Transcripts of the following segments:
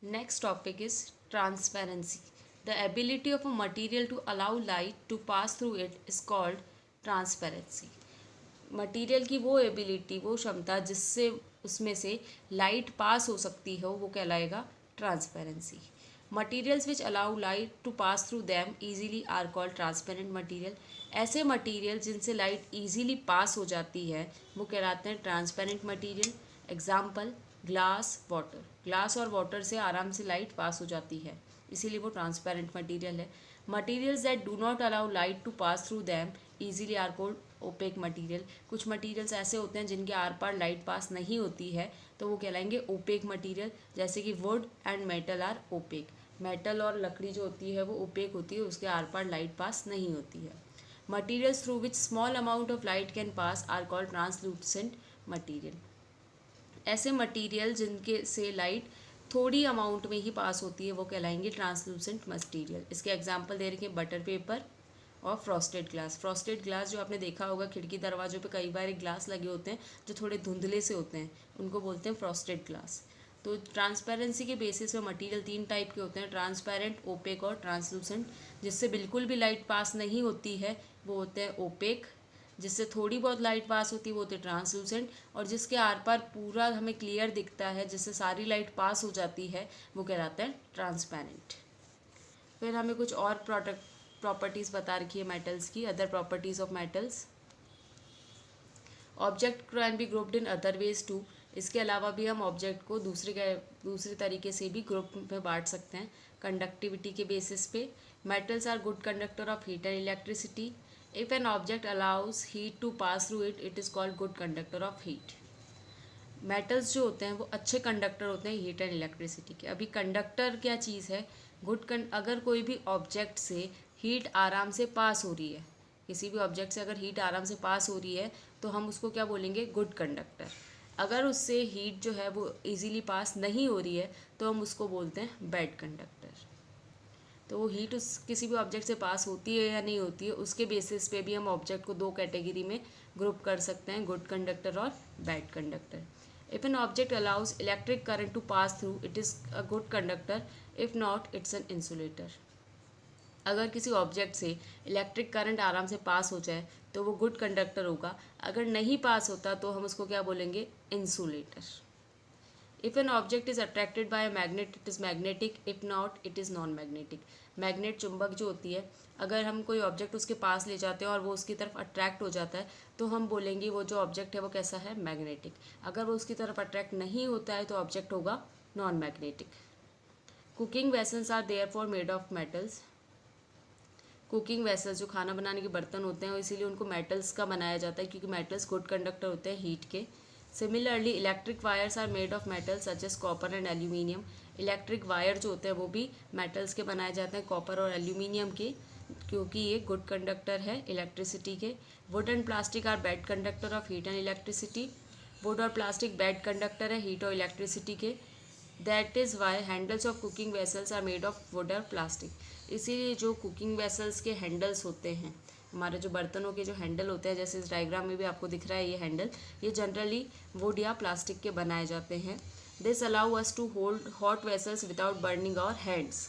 Next topic is transparency. The ability of a material to allow light to pass through it is called transparency. Material की वो ability, वो क्षमता जिससे उसमें से लाइट पास हो सकती हो, वो कहलाएगा transparency. Materials which allow light to pass through them easily are called transparent material. ऐसे मटीरियल जिनसे लाइट ईजीली पास हो जाती है वो कहलाते हैं transparent material. Example, glass, water. Glass और वाटर से आराम से लाइट पास हो जाती है, इसीलिए वो ट्रांसपेरेंट मटीरियल है. Materials that do not allow light to pass through them easily are called opaque material. कुछ मटीरियल्स ऐसे होते हैं जिनके आर पार लाइट पास नहीं होती है, तो वो कहलाएंगे ओपेक मटीरियल. जैसे कि wood and metal are opaque. Metal और लकड़ी जो होती है वो ओपेक होती है, उसके आर पार लाइट पास नहीं होती है. Materials through which small amount of light can pass are called translucent material. ऐसे मटीरियल जिनके से लाइट थोड़ी अमाउंट में ही पास होती है वो कहलाएंगे ट्रांसलूसेंट मटीरियल. इसके एग्जांपल दे रखे हैं बटर पेपर और फ्रॉस्टेड ग्लास. फ्रॉस्टेड ग्लास जो आपने देखा होगा खिड़की दरवाजों पे कई बार एक ग्लास लगे होते हैं जो थोड़े धुंधले से होते हैं, उनको बोलते हैं फ्रॉस्टेड ग्लास. तो ट्रांसपेरेंसी के बेसिस पे मटेरियल तीन टाइप के होते हैं, ट्रांसपेरेंट, ओपेक और ट्रांसलूसेंट. जिससे बिल्कुल भी लाइट पास नहीं होती है वो होते हैं ओपेक. जिससे थोड़ी बहुत लाइट पास होती है वो होते हैं ट्रांसलूसेंट. और जिसके आर पार पूरा हमें क्लियर दिखता है, जिससे सारी लाइट पास हो जाती है, वो कहलाता है ट्रांसपेरेंट. फिर हमें कुछ और प्रॉपर्टीज़ बता रखी है मेटल्स की. Other properties of metals. Object can be grouped in other ways too. इसके अलावा भी हम ऑब्जेक्ट को दूसरे तरीके से भी ग्रुप में बांट सकते हैं, कंडक्टिविटी के बेसिस पे. Metals are good conductor of heat and electricity. If an object allows heat to pass through it, it is called good conductor of heat. Metals जो होते हैं वो अच्छे कंडक्टर होते हैं हीट एंड इलेक्ट्रिसिटी के. अभी कंडक्टर क्या चीज़ है? अगर कोई भी ऑब्जेक्ट से हीट आराम से पास हो रही है, किसी भी ऑब्जेक्ट से अगर हीट आराम से पास हो रही है तो हम उसको क्या बोलेंगे? Good conductor. अगर उससे हीट जो है वो इजीली पास नहीं हो रही है तो हम उसको बोलते हैं बैड कंडक्टर. तो वो हीट उस किसी भी ऑब्जेक्ट से पास होती है या नहीं होती है, उसके बेसिस पे भी हम ऑब्जेक्ट को दो कैटेगरी में ग्रुप कर सकते हैं, गुड कंडक्टर और bad conductor. If an object allows electric current to pass through, it is a good conductor. If not, it's an insulator. अगर किसी ऑब्जेक्ट से इलेक्ट्रिक करंट आराम से पास हो जाए तो वो गुड कंडक्टर होगा. अगर नहीं पास होता तो हम उसको क्या बोलेंगे? Insulator. If an object is attracted by a magnet, it is magnetic. If not, it is non magnetic. Magnet, चुंबक जो होती है, अगर हम कोई ऑब्जेक्ट उसके पास ले जाते हैं और वो उसकी तरफ अट्रैक्ट हो जाता है तो हम बोलेंगे वो जो ऑब्जेक्ट है वो कैसा है? मैग्नेटिक. अगर वो उसकी तरफ अट्रैक्ट नहीं होता है तो ऑब्जेक्ट होगा non magnetic. Cooking vessels are therefore made of metals. Cooking vessels जो खाना बनाने के बर्तन होते हैं इसीलिए उनको मेटल्स का बनाया जाता है, क्योंकि मेटल्स गुड कंडक्टर होते हैं हीट के. Similarly electric wires are made of metals such as copper and aluminium. Electric wire जो होते हैं वो भी मेटल्स के बनाए जाते हैं, कॉपर और एल्यूमिनियम के, क्योंकि ये गुड कंडक्टर है इलेक्ट्रिसिटी के. Wood and plastic are bad conductor of heat and electricity. Wood और प्लास्टिक बैड कंडक्टर है हीट और इलेक्ट्रिसिटी के. That is why handles of cooking vessels are made of wood और प्लास्टिक. इसीलिए जो cooking vessels के handles होते हैं, हमारे जो बर्तनों के जो हैंडल होते हैं, जैसे इस डायग्राम में भी आपको दिख रहा है ये हैंडल, ये जनरली वुड या प्लास्टिक के बनाए जाते हैं. This allow us to hold hot vessels without burning our hands.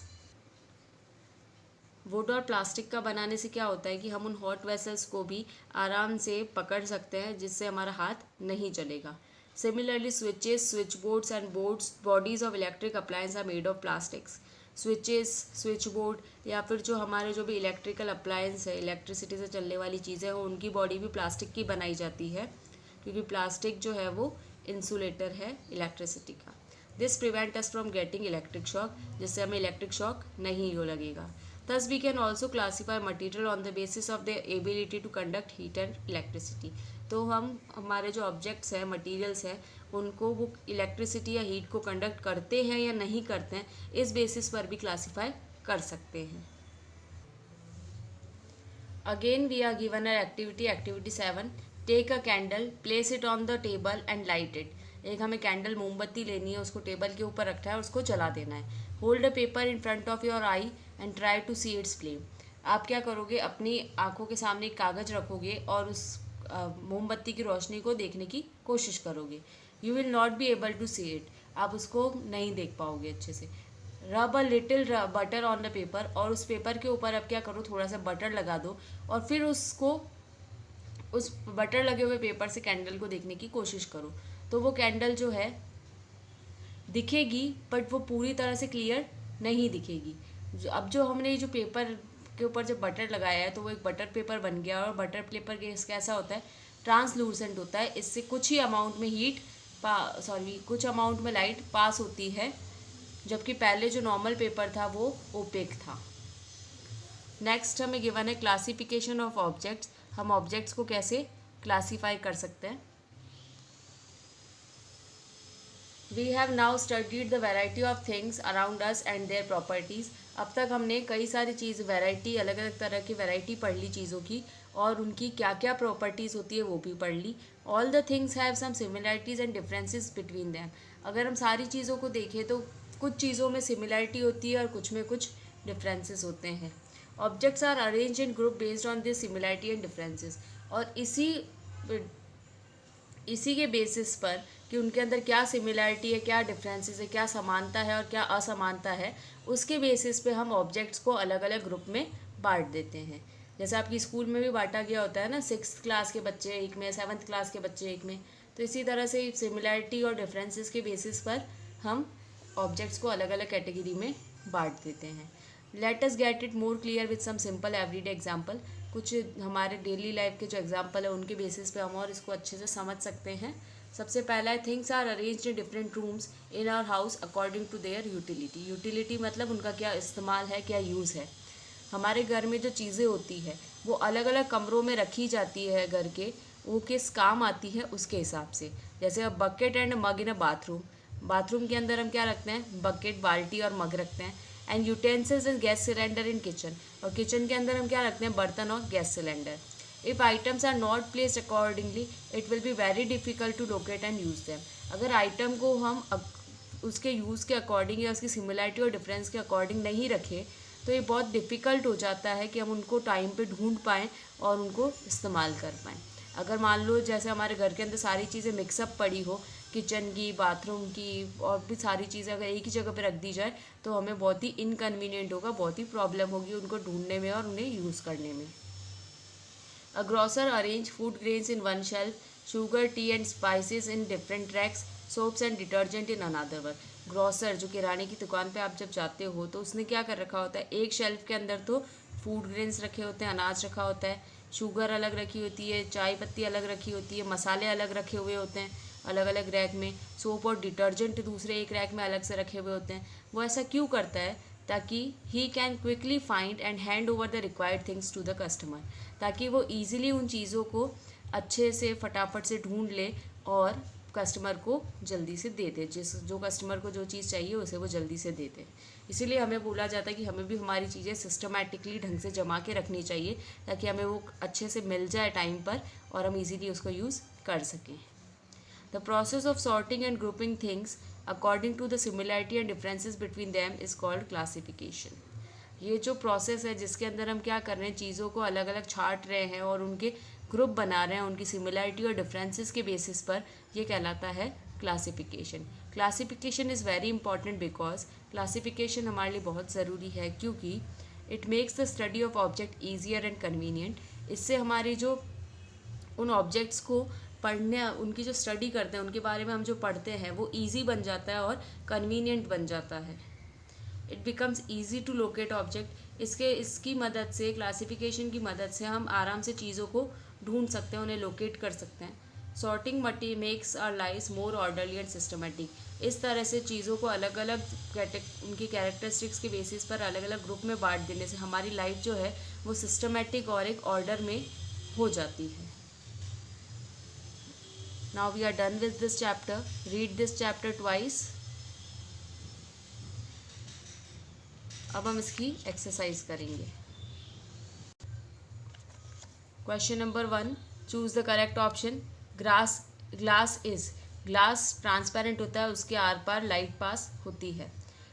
Wood और प्लास्टिक का बनाने से क्या होता है कि हम उन हॉट वेसल्स को भी आराम से पकड़ सकते हैं, जिससे हमारा हाथ नहीं जलेगा. Similarly switches, switch boards and boards bodies of electric appliance are made of plastics. Switches, switch board या फिर जो हमारे जो भी इलेक्ट्रिकल अप्लायंस है, इलेक्ट्रिसिटी से चलने वाली चीज़ें हैं, उनकी बॉडी भी प्लास्टिक की बनाई जाती है, क्योंकि प्लास्टिक जो है वो इंसुलेटर है इलेक्ट्रिसिटी का. This prevent us from getting electric shock, जिससे हमें इलेक्ट्रिक शॉक नहीं हो लगेगा. Thus, we can also classify material on the basis of their ability to conduct heat and electricity. तो हम हमारे जो ऑब्जेक्ट्स हैं, मटेरियल्स हैं, उनको वो इलेक्ट्रिसिटी या हीट को कंडक्ट करते हैं या नहीं करते हैं, इस बेसिस पर भी क्लासीफाई कर सकते हैं. Again we are given a activity 7. Take a candle, place it on the table and light it. एक हमें कैंडल, मोमबत्ती लेनी है, उसको टेबल के ऊपर रखना है और उसको जला देना है. Hold a paper in front of your eye and try to see its flame. आप क्या करोगे? अपनी आंखों के सामने एक कागज़ रखोगे और उस मोमबत्ती की रोशनी को देखने की कोशिश करोगे. You will not be able to see it. आप उसको नहीं देख पाओगे अच्छे से। Rub a little butter on the paper, और उस पेपर के ऊपर अब क्या करो, थोड़ा सा बटर लगा दो और फिर उसको उस बटर लगे हुए पेपर से कैंडल को देखने की कोशिश करो। तो वो कैंडल जो है दिखेगी, बट वो पूरी तरह से क्लियर नहीं दिखेगी। अब जो हमने जो पेपर के ऊपर जब बटर लगाया है तो वो एक बटर पेपर बन गया, और बटर पेपर कैसा होता है, ट्रांसलूसेंट होता है। इससे कुछ ही अमाउंट में कुछ अमाउंट में लाइट पास होती है, जबकि पहले जो नॉर्मल पेपर था वो ओपेक था। नेक्स्ट हमें गिवन है क्लासिफिकेशन ऑफ ऑब्जेक्ट्स। हम ऑब्जेक्ट्स को कैसे क्लासीफाई कर सकते हैं। We have now studied the variety of things around us and their properties. अब तक हमने कई सारी चीज़ अलग अलग तरह की वैरायटी पढ़ ली चीज़ों की, और उनकी क्या क्या प्रॉपर्टीज़ होती है वो भी पढ़ ली। All the things have some similarities and differences between them. अगर हम सारी चीज़ों को देखें तो कुछ चीज़ों में सिमिलैरिटी होती है और कुछ में कुछ डिफरेंसेस होते हैं। Objects are arrange in group based on this similarity and differences, और इसी के बेसिस पर कि उनके अंदर क्या सिमिलैरिटी है, क्या डिफरेंसेस है, क्या समानता है और क्या असमानता है, उसके बेसिस पे हम ऑब्जेक्ट्स को अलग अलग ग्रुप में बांट देते हैं। जैसे आपकी स्कूल में भी बांटा गया होता है ना, 6th क्लास के बच्चे एक में, 7th क्लास के बच्चे एक में। तो इसी तरह से सिमिलैरिटी और डिफरेंसेस के बेसिस पर हम ऑब्जेक्ट्स को अलग अलग कैटेगरी में बांट देते हैं। Let us get it more clear with some simple everyday example. कुछ हमारे डेली लाइफ के जो एग्जांपल है उनके बेसिस पे हम और इसको अच्छे से समझ सकते हैं। सबसे पहला है, things are arranged in different rooms in our house according to their utility. Utility मतलब उनका क्या इस्तेमाल है, क्या यूज़ है। हमारे घर में जो चीज़ें होती है वो अलग अलग कमरों में रखी जाती है घर के, वो किस काम आती है उसके हिसाब से। जैसे अब bucket and mug in a bathroom, bathroom के अंदर हम क्या रखते हैं, बकेट, बाल्टी और मग रखते हैं। And utensils and gas cylinder in kitchen, और किचन के अंदर हम क्या रखते हैं, बर्तन और gas cylinder. If items are not placed accordingly it will be very difficult to locate and use them. अगर आइटम को हम उसके यूज़ के अकॉर्डिंग या उसकी सिमिलरिटी और डिफरेंस के अकॉर्डिंग नहीं रखें तो ये बहुत डिफ़िकल्ट हो जाता है कि हम उनको टाइम पे ढूंढ पाएँ और उनको इस्तेमाल कर पाएँ। अगर मान लो जैसे हमारे घर के अंदर सारी चीज़ें मिक्सअप पड़ी हो, किचन की, बाथरूम की और भी सारी चीज़ें अगर एक ही जगह पे रख दी जाए तो हमें बहुत ही इनकन्वीनियंट होगा, बहुत ही प्रॉब्लम होगी उनको ढूंढने में और उन्हें यूज़ करने में। A grocer arrange food grains in one shelf, sugar, tea and spices in different racks, soaps and detergent in another one. Grocer जो किराने की दुकान पे आप जब जाते हो तो उसने क्या कर रखा होता है, एक शेल्फ के अंदर तो फूड ग्रेन्स रखे होते हैं, अनाज रखा होता है, शुगर अलग रखी होती है, चाय पत्ती अलग रखी होती है, मसाले अलग रखे हुए होते हैं अलग अलग रैक में, सोप और डिटर्जेंट दूसरे एक रैक में अलग से रखे हुए होते हैं। वो ऐसा क्यों करता है, ताकि he can quickly find and hand over the required things to the customer, ताकि वो ईजिली उन चीज़ों को अच्छे से फटाफट से ढूंढ ले और कस्टमर को जल्दी से दे दे, जो कस्टमर को जो चीज़ चाहिए उसे वो जल्दी से दे दे। इसीलिए हमें बोला जाता है कि हमें भी हमारी चीज़ें सिस्टमैटिकली ढंग से जमा के रखनी चाहिए ताकि हमें वो अच्छे से मिल जाए टाइम पर और हम इजीली उसको यूज़ कर सकें। The process of sorting and grouping things according to the similarity and differences between them is called classification. ये जो प्रोसेस है जिसके अंदर हम क्या कर रहे हैं, चीज़ों को अलग अलग छांट रहे हैं और उनके ग्रुप बना रहे हैं उनकी सिमिलैरिटी और डिफरेंसेस के बेसिस पर, ये कहलाता है classification. Classification is very important because classification हमारे लिए बहुत ज़रूरी है क्योंकि it makes the study of object easier and convenient. इससे हमारी जो उन ऑब्जेक्ट्स को पढ़ने, उनकी जो स्टडी करते हैं, उनके बारे में हम जो पढ़ते हैं वो ईजी बन जाता है और कन्वीनियंट बन जाता है। It becomes easy to locate object. इसकी मदद से, क्लासिफिकेशन की मदद से हम आराम से चीज़ों को ढूंढ सकते हैं, उन्हें लोकेट कर सकते हैं। सॉर्टिंग मटी makes our life more orderly and systematic. इस तरह से चीज़ों को अलग अलग उनकी कैरेक्टरिस्टिक्स के बेसिस पर अलग अलग ग्रुप में बांट देने से हमारी लाइफ जो है वो सिस्टमेटिक और एक ऑर्डर में हो जाती है। Now we are done with this chapter. Read this chapter twice. अब हम इसकी एक्सरसाइज करेंगे। Question number 1, choose the correct option. Glass is, glass transparent होता है, उसके आर पार लाइट पास होती है।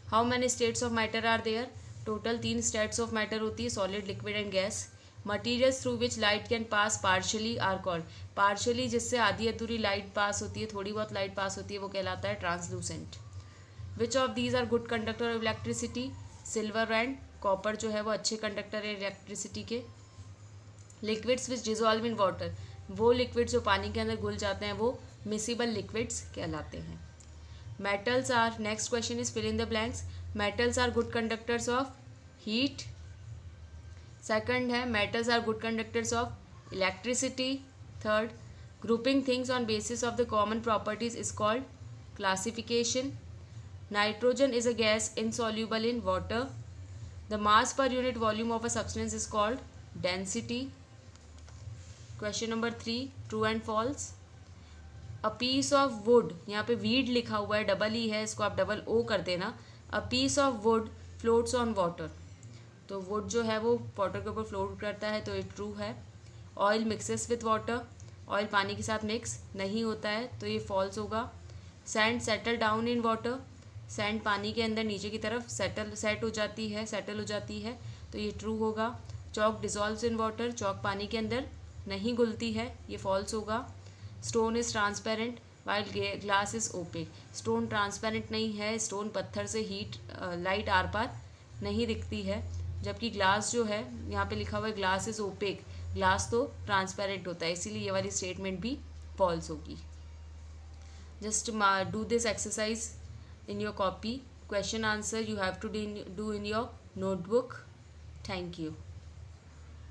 How many states of matter are there, total 3 states of matter होती है, solid, liquid and gas. Materials through which light can pass partially are called, partially जिससे आधी अधूरी लाइट पास होती है, थोड़ी बहुत लाइट पास होती है, वो कहलाता है translucent. Which of these are good conductor of electricity? Silver and copper जो है वो अच्छे कंडक्टर है इलेक्ट्रिसिटी के। Liquids which dissolve in water, वो लिक्विड्स जो पानी के अंदर घुल जाते हैं वो मिसिबल लिक्विड्स कहलाते हैं। Metals are, next question is fill in the blanks. Metals are good conductors of heat. Second है metals are good conductors of electricity. Third, grouping things on basis of the common properties is called classification. Nitrogen is a gas insoluble in water. The mass per unit volume of a substance is called density. Question number 3, true and false. A piece of wood, यहाँ पे weed लिखा हुआ है, double E है, इसको आप double O कर देना। A piece of wood floats on water, तो wood जो है वो वाटर के ऊपर फ्लोट करता है, तो ये ट्रू है। Oil mixes with water, oil पानी के साथ मिक्स नहीं होता है, तो ये फॉल्स होगा। Sand settle down in water, sand पानी के अंदर नीचे की तरफ सेटल हो जाती है, तो ये ट्रू होगा। Chalk dissolves in water, chalk पानी के अंदर नहीं घुलती है, ये फॉल्स होगा। Stone is transparent while glass is opaque, stone transparent नहीं है, स्टोन पत्थर से हीट लाइट आर पार नहीं दिखती है, जबकि ग्लास जो है यहाँ पे लिखा हुआ है ग्लास इज़ ओपेक, ग्लास तो ट्रांसपेरेंट होता है, इसीलिए ये वाली स्टेटमेंट भी फॉल्स होगी। Just do this exercise in your copy. Question answer you have to do in your notebook. Thank you.